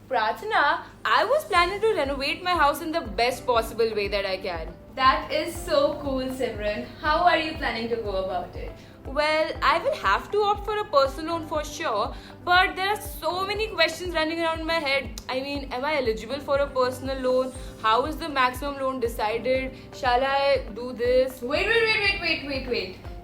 Pratna, I was planning to renovate my house in the best possible way that I can. That is so cool, Simran. How are you planning to go about it? Well, I will have to opt for a personal loan for sure, but there are so many questions running around in my head. I mean, am I eligible for a personal loan? How is the maximum loan decided? Shall I do this? Wait.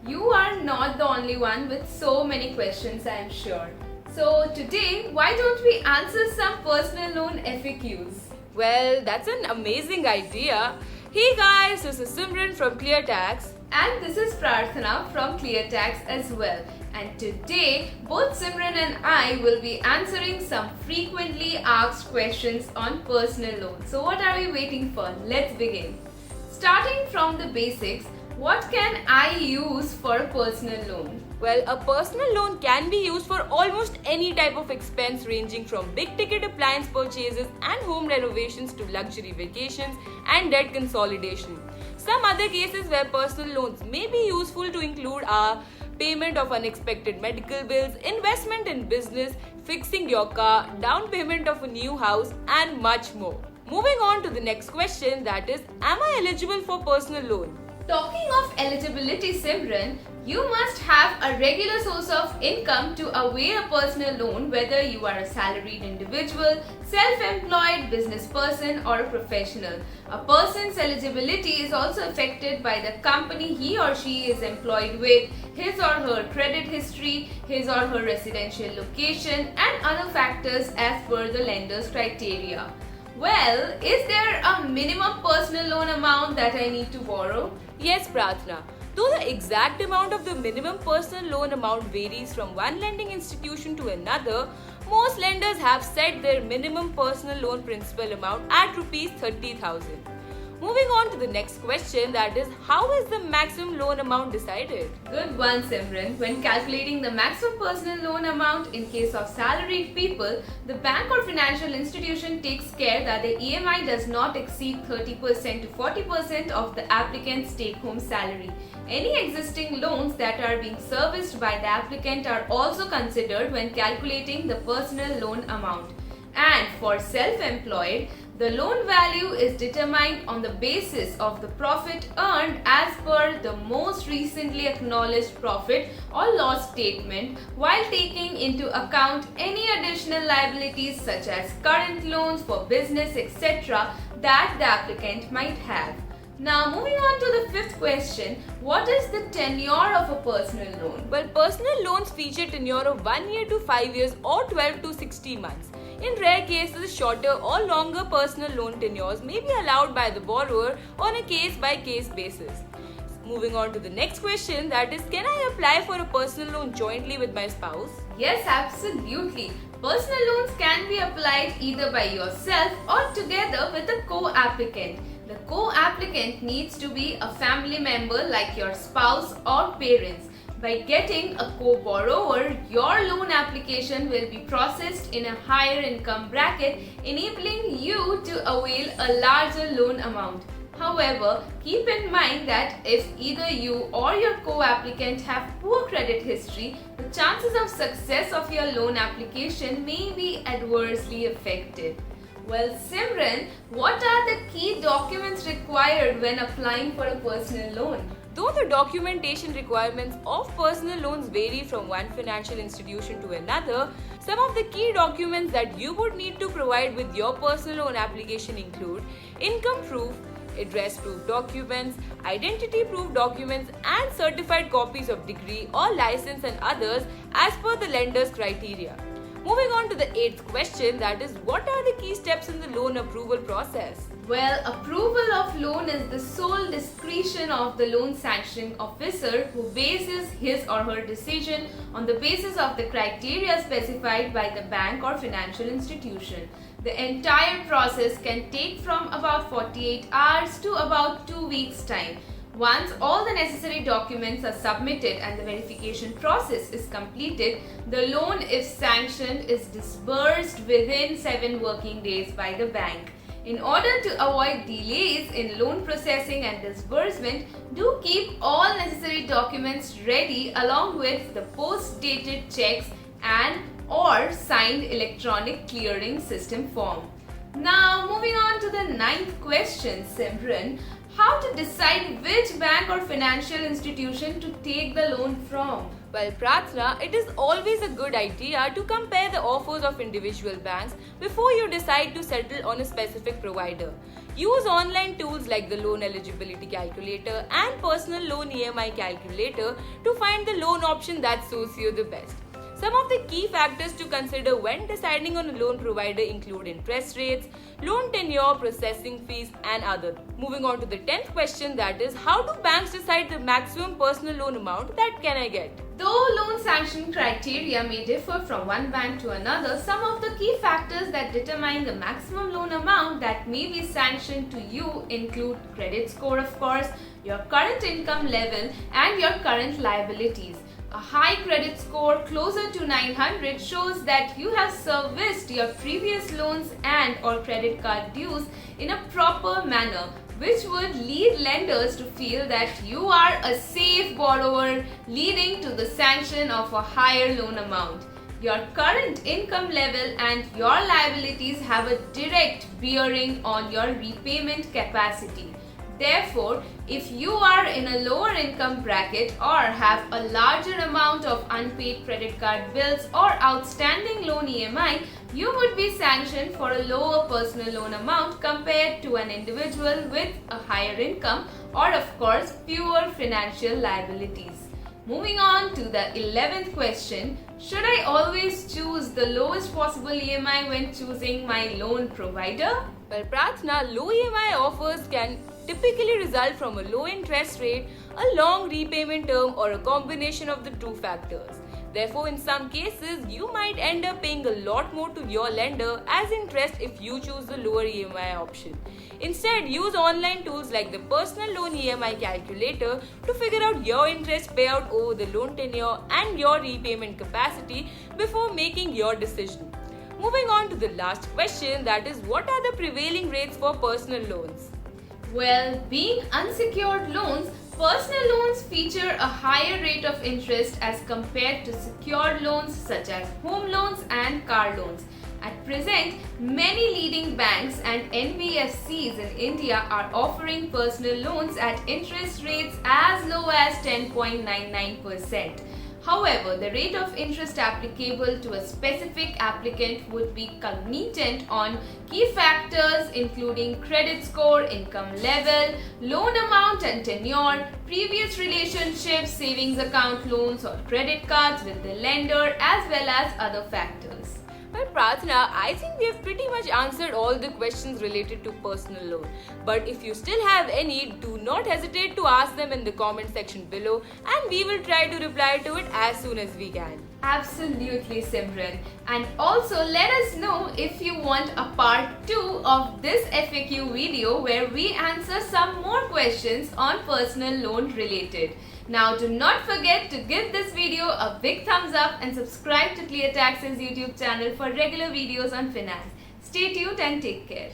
You are not the only one with so many questions, I am sure. So today, why don't we answer some personal loan FAQs? Well, that's an amazing idea. Hey guys, this is Simran from ClearTax. And this is Prarthana from ClearTax as well. And today, both Simran and I will be answering some frequently asked questions on personal loans. So what are we waiting for? Let's begin. Starting from the basics, what can I use for a personal loan? Well, a personal loan can be used for almost any type of expense ranging from big ticket appliance purchases and home renovations to luxury vacations and debt consolidation. Some other cases where personal loans may be useful to include are payment of unexpected medical bills, investment in business, fixing your car, down payment of a new house, and much more. Moving on to the next question, that is, am I eligible for personal loan? Talking of eligibility, Simran, you must have a regular source of income to avail a personal loan, whether you are a salaried individual, self-employed, business person or a professional. A person's eligibility is also affected by the company he or she is employed with, his or her credit history, his or her residential location and other factors as per the lender's criteria. Well, is there a minimum personal loan amount that I need to borrow? Yes, Pratna. Though the exact amount of the minimum personal loan amount varies from one lending institution to another, most lenders have set their minimum personal loan principal amount at Rs 30,000. Moving on to the next question, that is, how is the maximum loan amount decided? Good one, Simran. When calculating the maximum personal loan amount in case of salaried people, the bank or financial institution takes care that the EMI does not exceed 30% to 40% of the applicant's take-home salary. Any existing loans that are being serviced by the applicant are also considered when calculating the personal loan amount. And for self-employed, the loan value is determined on the basis of the profit earned as per the most recently acknowledged profit or loss statement, while taking into account any additional liabilities such as current loans for business, etc. that the applicant might have. Now moving on to the fifth question, what is the tenure of a personal loan? Well, personal loans feature tenure of 1 year to 5 years or 12 to 16 months. In rare cases, shorter or longer personal loan tenures may be allowed by the borrower on a case-by-case basis. Moving on to the next question, that is, can I apply for a personal loan jointly with my spouse? Yes, absolutely. Personal loans can be applied either by yourself or together with a co-applicant. The co-applicant needs to be a family member like your spouse or parents. By getting a co-borrower, your loan application will be processed in a higher income bracket, enabling you to avail a larger loan amount. However, keep in mind that if either you or your co-applicant have poor credit history, the chances of success of your loan application may be adversely affected. Well, Simran, what are the key documents required when applying for a personal loan? Though the documentation requirements of personal loans vary from one financial institution to another, some of the key documents that you would need to provide with your personal loan application include income proof, address proof documents, identity proof documents, and certified copies of degree or license and others as per the lender's criteria. Moving on to the eighth question, that is, what are the key steps in the loan approval process? Well, approval of loan is the sole discretion of the loan sanctioning officer who bases his or her decision on the basis of the criteria specified by the bank or financial institution. The entire process can take from about 48 hours to about 2 weeks' time. Once all the necessary documents are submitted and the verification process is completed, the loan, if sanctioned, is disbursed within 7 working days by the bank. In order to avoid delays in loan processing and disbursement, do keep all necessary documents ready along with the post-dated checks and or or signed electronic clearing system form. Now moving on to the ninth question, Simran. How to decide which bank or financial institution to take the loan from? Well, Prarthana, it is always a good idea to compare the offers of individual banks before you decide to settle on a specific provider. Use online tools like the loan eligibility calculator and personal loan EMI calculator to find the loan option that suits you the best. Some of the key factors to consider when deciding on a loan provider include interest rates, loan tenure, processing fees, and other. Moving on to the 10th question, that is, how do banks decide the maximum personal loan amount that can I get? Though loan sanction criteria may differ from one bank to another, some of the key factors that determine the maximum loan amount that may be sanctioned to you include credit score, of course, your current income level, and your current liabilities. A high credit score closer to 900 shows that you have serviced your previous loans and or credit card dues in a proper manner, which would lead lenders to feel that you are a safe borrower, leading to the sanction of a higher loan amount. Your current income level and your liabilities have a direct bearing on your repayment capacity. Therefore, if you are in a lower income bracket or have a larger amount of unpaid credit card bills or outstanding loan EMI, you would be sanctioned for a lower personal loan amount compared to an individual with a higher income or, of course, fewer financial liabilities. Moving on to the 11th question, should I always choose the lowest possible EMI when choosing my loan provider? Well, Prarthana, low EMI offers can typically result from a low interest rate, a long repayment term, or a combination of the two factors. Therefore, in some cases, you might end up paying a lot more to your lender as interest if you choose the lower EMI option. Instead, use online tools like the personal loan EMI calculator to figure out your interest payout over the loan tenure and your repayment capacity before making your decision. Moving on to the last question, that is, what are the prevailing rates for personal loans? Well, being unsecured loans, personal loans feature a higher rate of interest as compared to secured loans such as home loans and car loans. At present, many leading banks and NBFCs in India are offering personal loans at interest rates as low as 10.99%. However, the rate of interest applicable to a specific applicant would be cognizant on key factors including credit score, income level, loan amount and tenure, previous relationships, savings account loans or credit cards with the lender, as well as other factors. Well, Prarthana, I think we have pretty much answered all the questions related to personal loan. But if you still have any, do not hesitate to ask them in the comment section below and we will try to reply to it as soon as we can. Absolutely, Simran. And also let us know if you want a part 2 of this FAQ video where we answer some more questions on personal loan related. Now do not forget to give this video a big thumbs up and subscribe to ClearTax's YouTube channel for regular videos on finance. Stay tuned and take care.